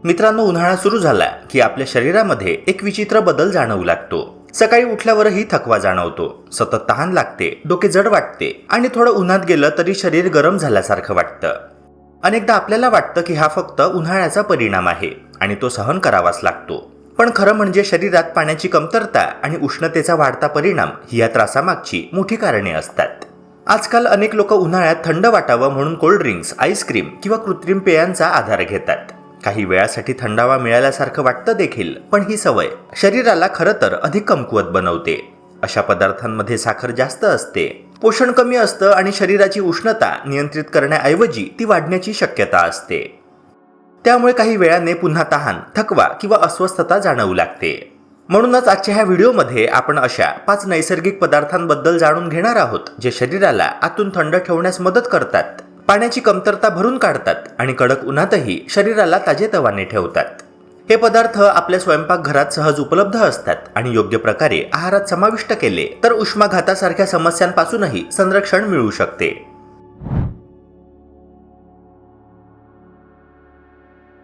मित्रांनो, उन्हाळा सुरू झाला की आपल्या शरीरामध्ये एक विचित्र बदल जाणवू लागतो. सकाळी उठल्यावरही थकवा जाणवतो, सतत तहान लागते, डोके जड वाटते आणि थोडं उन्हात गेलं तरी शरीर गरम झाल्यासारखं वाटतं. अनेकदा आपल्याला वाटतं की हा फक्त उन्हाळ्याचा परिणाम आहे आणि तो सहन करावाच लागतो. पण खरं म्हणजे शरीरात पाण्याची कमतरता आणि उष्णतेचा वाढता परिणाम ही या त्रासामागची मोठी कारणे असतात. आजकाल अनेक लोक उन्हाळ्यात थंड वाटावं म्हणून कोल्ड ड्रिंक्स, आईस्क्रीम किंवा कृत्रिम पेयांचा आधार घेतात. काही वेळासाठी थंडावा मिळाल्यासारखं वाटतं देखील, पण ही सवय शरीराला खरं तर अधिक कमकुवत बनवते. अशा पदार्थांमध्ये साखर जास्त असते, पोषण कमी असतं आणि शरीराची उष्णता नियंत्रित करण्याऐवजी ती वाढण्याची शक्यता असते. त्यामुळे काही वेळाने पुन्हा तहान, थकवा किंवा अस्वस्थता जाणवू लागते. म्हणूनच आजच्या ह्या व्हिडिओमध्ये आपण अशा 5 नैसर्गिक पदार्थांबद्दल जाणून घेणार आहोत जे शरीराला आतून थंड ठेवण्यास मदत करतात, पाण्याची कमतरता भरून काढतात आणि कडक उन्हातही शरीराला ताजेतवाने ठेवतात. हे पदार्थ आपल्या स्वयंपाकघरात सहज उपलब्ध असतात आणि योग्य प्रकारे आहारात समाविष्ट केले तर उष्माघातासारख्या समस्यांपासूनही संरक्षण मिळू शकते.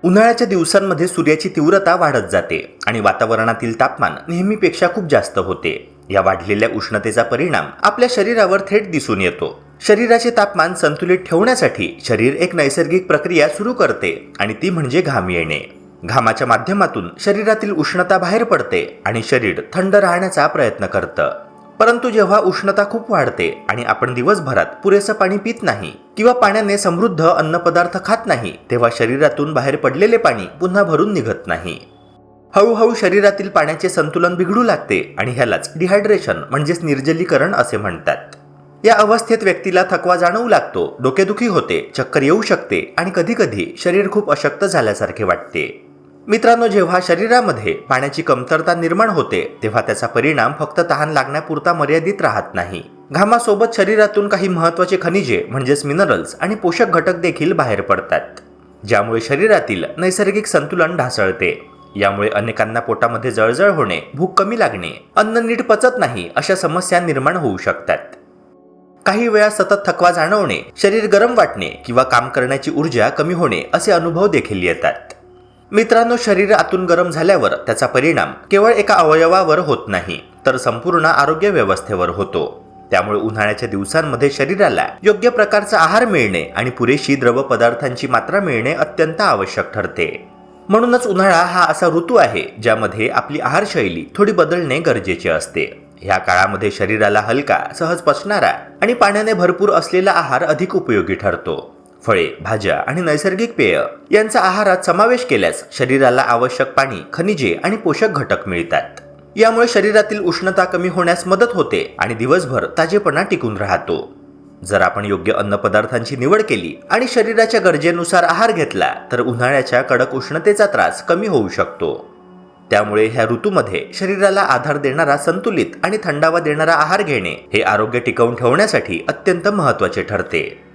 उन्हाळ्याच्या दिवसांमध्ये सूर्याची तीव्रता वाढत जाते आणि वातावरणातील तापमान नेहमीपेक्षा खूप जास्त होते. या वाढलेल्या उष्णतेचा परिणाम आपल्या शरीरावर थेट दिसून येतो. शरीराचे तापमान संतुलित ठेवण्यासाठी शरीर एक नैसर्गिक प्रक्रिया सुरू करते आणि ती म्हणजे घाम येणे. घामाच्या माध्यमातून शरीरातील उष्णता बाहेर पडते आणि शरीर थंड राहण्याचा प्रयत्न करतं. परंतु जेव्हा उष्णता खूप वाढते आणि आपण दिवसभरात पुरेसं पाणी पित नाही किंवा पाण्याने समृद्ध अन्नपदार्थ खात नाही, तेव्हा शरीरातून बाहेर पडलेले पाणी पुन्हा भरून निघत नाही. हळूहळू शरीरातील पाण्याचे संतुलन बिघडू लागते आणि ह्यालाच डिहायड्रेशन म्हणजेच निर्जलीकरण असे म्हणतात. या अवस्थेत व्यक्तीला थकवा जाणवू लागतो, डोकेदुखी होते, चक्कर येऊ शकते आणि कधीकधी शरीर खूप अशक्त झाल्यासारखे वाटते. मित्रांनो, जेव्हा शरीरामध्ये पाण्याची कमतरता निर्माण होते तेव्हा त्याचा परिणाम फक्त तहान लागण्यापुरता मर्यादित राहत नाही. घामासोबत शरीरातून काही महत्त्वाचे खनिजे म्हणजेच मिनरल्स आणि पोषक घटक देखील बाहेर पडतात, ज्यामुळे शरीरातील नैसर्गिक संतुलन ढासळते. यामुळे अनेकांना पोटामध्ये जळजळ होणे, भूक कमी लागणे, अन्न नीट पचत नाही अशा समस्या निर्माण होऊ शकतात. काही वेळा सतत थकवा जाणवणे, शरीर गरम वाटणे किंवा काम करण्याची ऊर्जा कमी होणे असे अनुभव देखील येतात. मित्रांनो, शरीर आतून गरम झाल्यावर त्याचा परिणाम केवळ एका अवयवावर होत नाही तर संपूर्ण आरोग्य व्यवस्थेवर होतो. त्यामुळे उन्हाळ्याच्या दिवसांमध्ये शरीराला योग्य प्रकारचा आहार मिळणे आणि पुरेशी द्रव पदार्थांची मात्रा मिळणे अत्यंत आवश्यक ठरते. म्हणूनच उन्हाळा हा असा ऋतू आहे ज्यामध्ये आपली आहारशैली थोडी बदलणे गरजेचे असते. ह्या काळामध्ये शरीराला हलका, सहज पचणारा आणि पाण्याने भरपूर असलेला आहार अधिक उपयोगी ठरतो. फळे, भाज्या आणि नैसर्गिक पेय यांचा आहारात समावेश केल्यास शरीराला आवश्यक पाणी, खनिजे आणि पोषक घटक मिळतात. यामुळे शरीरातील उष्णता कमी होण्यास मदत होते आणि दिवसभर ताजेपणा टिकून राहतो. जर आपण योग्य अन्नपदार्थांची निवड केली आणि शरीराच्या गरजेनुसार आहार घेतला तर उन्हाळ्याच्या कडक उष्णतेचा त्रास कमी होऊ शकतो. त्यामुळे ह्या ऋतूमध्ये शरीराला आधार देणारा, संतुलित आणि थंडावा देणारा आहार घेणे हे आरोग्य टिकवून ठेवण्यासाठी अत्यंत महत्त्वाचे ठरते.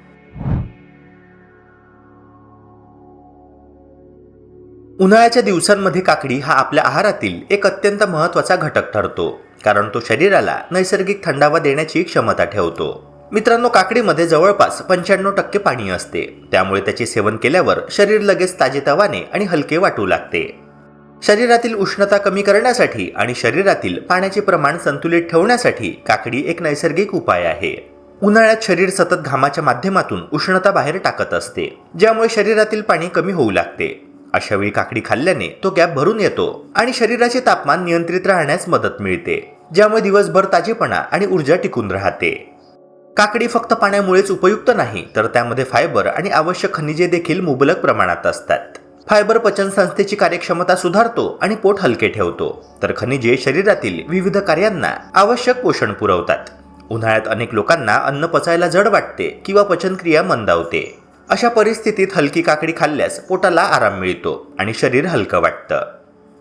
उन्हाळ्याच्या दिवसांमध्ये काकडी हा आपल्या आहारातील एक अत्यंत महत्त्वाचा घटक ठरतो, कारण तो शरीराला नैसर्गिक थंडावा देण्याची क्षमता ठेवतो. मित्रांनो, काकडीमध्ये जवळपास 95% पाणी असते. त्यामुळे त्याचे सेवन केल्यावर शरीर लगेच ताजेतवाने आणि हलके वाटू लागते. शरीरातील उष्णता कमी करण्यासाठी आणि शरीरातील पाण्याचे प्रमाण संतुलित ठेवण्यासाठी काकडी एक नैसर्गिक उपाय आहे. उन्हाळ्यात शरीर सतत घामाच्या माध्यमातून उष्णता बाहेर टाकत असते, ज्यामुळे शरीरातील पाणी कमी होऊ लागते. अशा वेळी काकडी खाल्ल्याने तो गॅप भरून येतो आणि शरीराचे तापमान नियंत्रित राहण्यास मदत मिळते, ज्यामुळे दिवसभर ताजेपणा आणि ऊर्जा टिकून राहते. काकडी फक्त पाण्यामुळेच उपयुक्त नाही तर त्यामध्ये फायबर आणि आवश्यक खनिजे देखील मुबलक प्रमाणात असतात. फायबर पचन संस्थेची कार्यक्षमता सुधारतो आणि पोट हलके ठेवतो, तर खनिजे शरीरातील विविध कार्यांना आवश्यक पोषण पुरवतात. उन्हाळ्यात अनेक लोकांना अन्न पचायला जड वाटते किंवा पचनक्रिया मंदावते. अशा परिस्थितीत हलकी काकडी खाल्ल्यास पोटाला आराम मिळतो आणि शरीर हलकं वाटतं.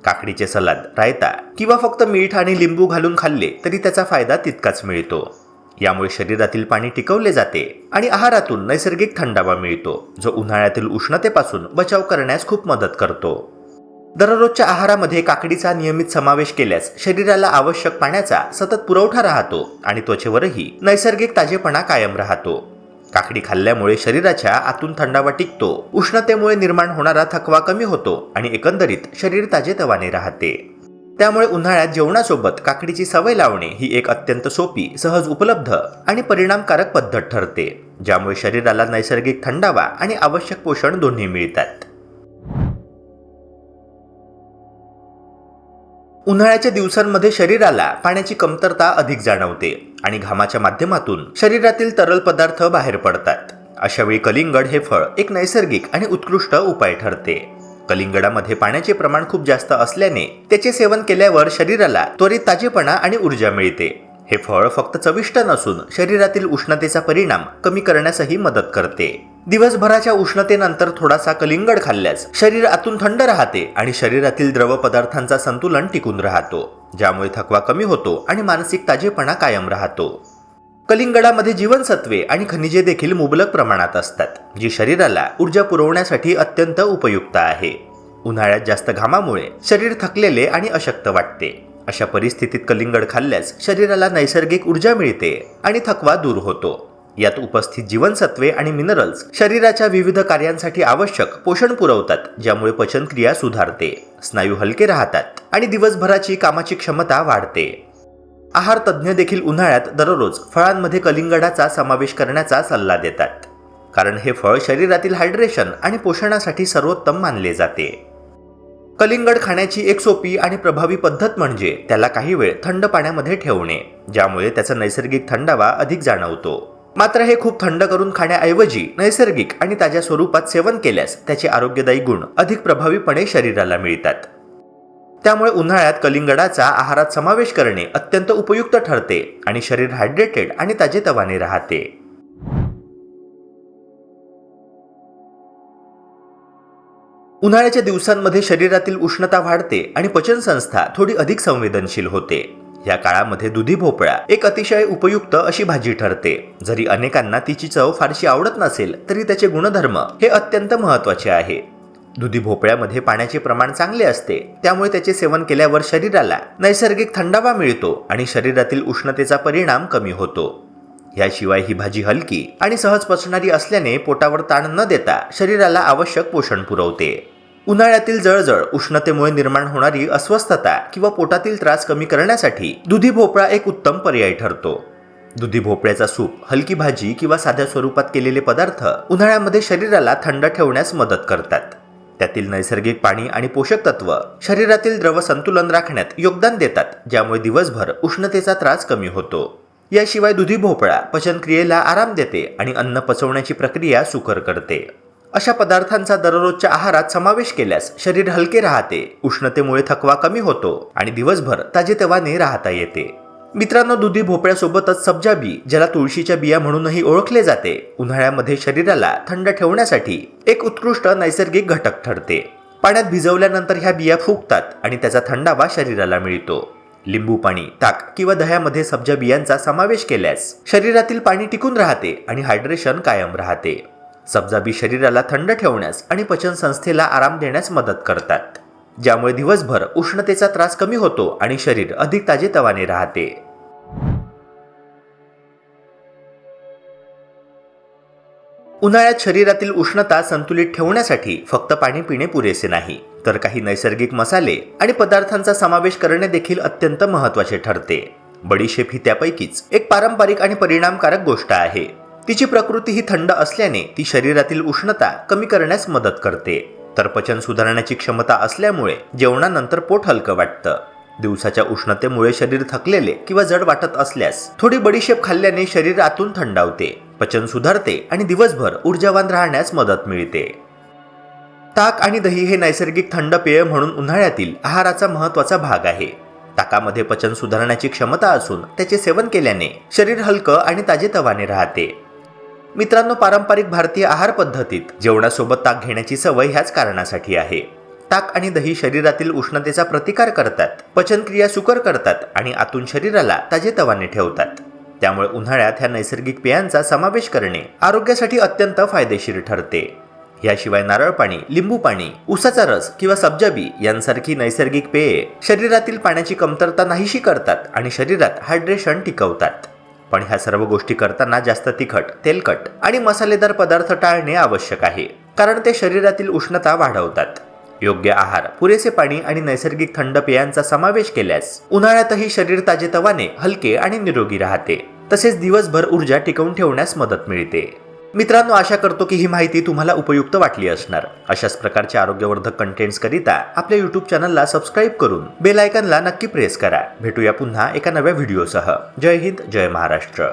काकडीचे सलाद, रायता किंवा फक्त मीठ आणि लिंबू घालून खाल्ले तरी त्याचा फायदा तितकाच मिळतो. यामुळे शरीरातील पाणी टिकवले जाते आणि आहारातून नैसर्गिक थंडावा मिळतो, जो उन्हाळ्यातील उष्णतेपासून बचाव करण्यास खूप मदत करतो. दररोजच्या आहारामध्ये काकडीचा नियमित समावेश केल्यास शरीराला आवश्यक पाण्याचा सतत पुरवठा राहतो आणि त्वचेवरही नैसर्गिक ताजेपणा कायम राहतो. काकडी खाल्ल्यामुळे शरीराच्या आतून थंडावा टिकतो, उष्णतेमुळे निर्माण होणारा थकवा कमी होतो आणि एकंदरीत शरीर ताजेतवाने राहते. त्यामुळे उन्हाळ्यात जेवणासोबत काकडीची सवय लावणे ही एक अत्यंत सोपी, सहज उपलब्ध आणि परिणामकारक पद्धत ठरते, ज्यामुळे शरीराला नैसर्गिक थंडावा आणि आवश्यक पोषण दोन्ही मिळतात. उन्हाळ्याच्या दिवसांमध्ये शरीराला पाण्याची कमतरता अधिक जाणवते आणि घामाच्या माध्यमातून शरीरातील तरल पदार्थ बाहेर पडतात. अशावेळी कलिंगड हे फळ एक नैसर्गिक आणि उत्कृष्ट उपाय ठरते. कलिंगडामध्ये पाण्याचे प्रमाण खूप जास्त असल्याने त्याचे सेवन केल्यावर शरीराला त्वरित ताजेपणा आणि ऊर्जा मिळते. हे फळ फक्त चविष्ट नसून शरीरातील उष्णतेचा परिणाम कमी करण्यासही मदत करते. दिवसभराच्या उष्णतेनंतर थोडासा कलिंगड खाल्ल्यास शरीर आतून थंड राहते आणि शरीरातील द्रव पदार्थांचा संतुलन टिकून राहतो, ज्यामुळे थकवा कमी होतो आणि मानसिक ताजेपणा कायम राहतो. कलिंगडामध्ये जीवनसत्वे आणि खनिजे देखील मुबलक प्रमाणात असतात, जी शरीराला ऊर्जा पुरवण्यासाठी अत्यंत उपयुक्त आहे. उन्हाळ्यात जास्त घामामुळे शरीर थकलेले आणि अशक्त वाटते. अशा परिस्थितीत कलिंगड खाल्ल्यास शरीराला नैसर्गिक ऊर्जा मिळते आणि थकवा दूर होतो. यात उपस्थित जीवनसत्वे आणि मिनरल्स शरीराच्या विविध कार्यांसाठी आवश्यक पोषण पुरवतात, ज्यामुळे पचनक्रिया सुधारते, स्नायू हलके राहतात आणि दिवसभराची कामाची क्षमता वाढते. आहार तज्ज्ञ देखील उन्हाळ्यात दररोज फळांमध्ये कलिंगडाचा समावेश करण्याचा सल्ला देतात, कारण हे फळ शरीरातील हायड्रेशन आणि पोषणासाठी सर्वोत्तम मानले जाते. कलिंगड खाण्याची एक सोपी आणि प्रभावी पद्धत म्हणजे त्याला काही वेळ थंड पाण्यामध्ये ठेवणे, ज्यामुळे त्याचा नैसर्गिक थंडावा अधिक जाणवतो. मात्र हे खूप थंड करून खाण्याऐवजी नैसर्गिक आणि ताज्या स्वरूपात सेवन केल्यास त्याचे आरोग्यदायी गुण अधिक प्रभावीपणे शरीराला मिळतात. त्यामुळे उन्हाळ्यात कलिंगडाचा आहारात समावेश करणे अत्यंत उपयुक्त ठरते आणि शरीर हायड्रेटेड आणि ताजेतवाने राहते. उन्हाळ्याच्या दिवसांमध्ये शरीरातील उष्णता वाढते आणि पचनसंस्था थोडी अधिक संवेदनशील होते. या काळामध्ये दुधी भोपळा एक अतिशय उपयुक्त अशी भाजी ठरते. जरी अनेकांना तिची चव फारशी आवडत नसेल तरी त्याचे गुणधर्म हे अत्यंत महत्त्वाचे आहे. दुधी भोपळ्यामध्ये पाण्याचे प्रमाण चांगले असते, त्यामुळे त्याचे सेवन केल्यावर शरीराला नैसर्गिक थंडावा मिळतो आणि शरीरातील उष्णतेचा परिणाम कमी होतो. याशिवाय ही भाजी हलकी आणि सहज पचणारी असल्याने पोटावर ताण न देता शरीराला आवश्यक पोषण पुरवते. उन्हाळ्यातील जळजळ, उष्णतेमुळे निर्माण होणारी अस्वस्थता किंवा पोटातील त्रास कमी करण्यासाठी दुधी भोपळा एक उत्तम पर्याय ठरतो. दुधी भोपळ्याचा सूप, हलकी भाजी किंवा साध्या स्वरूपात केलेले पदार्थ उन्हाळ्यामध्ये शरीराला थंड ठेवण्यास मदत करतात. त्यातील नैसर्गिक पाणी आणि पोषक तत्व शरीरातील द्रव संतुलन राखण्यात योगदान देतात, ज्यामुळे दिवसभर उष्णतेचा त्रास कमी होतो. याशिवाय दुधी भोपळा पचनक्रियेला आराम देते आणि अन्न पचवण्याची प्रक्रिया सुकर करते. अशा पदार्थांचा दररोजच्या आहारात समावेश केल्यास शरीर हलके राहते, उष्णतेमुळे थकवा कमी होतो आणि दिवसभर ताजेतवाने राहता येते. मित्रांनो, दुधी भोपळ्यासोबतच सब्जा बी, ज्याला तुळशीच्या बिया म्हणूनही ओळखले जाते, उन्हाळ्यामध्ये शरीराला थंड ठेवण्यासाठी एक उत्कृष्ट नैसर्गिक घटक ठरते. पाण्यात भिजवल्यानंतर ह्या बिया फुगतात आणि त्याचा थंडावा शरीराला मिळतो. लिंबू पाणी, ताक किंवा दह्यामध्ये सब्जा बियांचा समावेश केल्यास शरीरातील पाणी टिकून राहते आणि हायड्रेशन कायम राहते. सब्जा बी शरीराला थंड ठेवण्यास आणि पचनसंस्थेला आराम देण्यास मदत करतात, ज्यामुळे दिवसभर उष्णतेचा त्रास कमी होतो आणि शरीर अधिक ताजेतवाने राहते. उन्हाळ्यात शरीरातील उष्णता संतुलित ठेवण्यासाठी फक्त पाणी पिणे पुरेसे नाही, तर काही नैसर्गिक मसाले आणि पदार्थांचा समावेश करणे देखील अत्यंत महत्त्वाचे ठरते. बडीशेप ही त्यापैकीच एक पारंपरिक आणि परिणामकारक गोष्ट आहे. तिची प्रकृती ही थंड असल्याने ती शरीरातील उष्णता कमी करण्यास मदत करते, तर पचन सुधारण्याची क्षमता असल्यामुळे जेवणानंतर पोट हलकं वाटतं. दिवसाच्या उष्णतेमुळे शरीर थकलेले किंवा जड वाटत असल्यास थोडी बडीशेप खाल्ल्याने शरीर आतून थंडावते, पचन सुधारते आणि दिवसभर ऊर्जावान राहण्यास मदत मिळते. ताक आणि दही हे नैसर्गिक थंड पेय म्हणून उन्हाळ्यातील आहाराचा महत्त्वाचा भाग आहे. ताकामध्ये पचन सुधारण्याची क्षमता असून त्याचे सेवन केल्याने शरीर हलकं आणि ताजेतवाने राहते. मित्रांनो, पारंपरिक भारतीय आहार पद्धतीत जेवणासोबत ताक घेण्याची सवय ह्याच कारणासाठी आहे. ताक आणि दही शरीरातील उष्णतेचा प्रतिकार करतात, पचनक्रिया सुकर करतात आणि आतून शरीराला ताजेतवाने ठेवतात. त्यामुळे उन्हाळ्यात ह्या नैसर्गिक पेयांचा समावेश करणे आरोग्यासाठी अत्यंत फायदेशीर ठरते. याशिवाय नारळ पाणी, लिंबू पाणी, उसाचा रस किंवा सब्जा बी यांसारखी नैसर्गिक पेये शरीरातील पाण्याची कमतरता नाहीशी करतात आणि शरीरात हायड्रेशन टिकवतात. पण ह्या सर्व गोष्टी करताना जास्त तिखट, तेलकट आणि मसालेदार पदार्थ टाळणे आवश्यक आहे, कारण ते शरीरातील उष्णता वाढवतात. योग्य आहार, पुरेसे पाणी आणि नैसर्गिक थंड पेयांचा समावेश केल्यास उन्हाळ्यातही शरीर ताजेतवाने, हलके आणि निरोगी राहते. तसेच दिवसभर ऊर्जा टिकवून ठेवण्यास मदत मिळते. मित्रांनो, आशा करतो की ही माहिती तुम्हाला उपयुक्त वाटली असणार. अशाच प्रकारच्या आरोग्यवर्धक कंटेंट्स करिता आपल्या YouTube चॅनलला सबस्क्राईब करून बेल आयकॉनला नक्की प्रेस करा. भेटूया पुन्हा एका नव्या व्हिडिओसह. जय हिंद, जय महाराष्ट्र.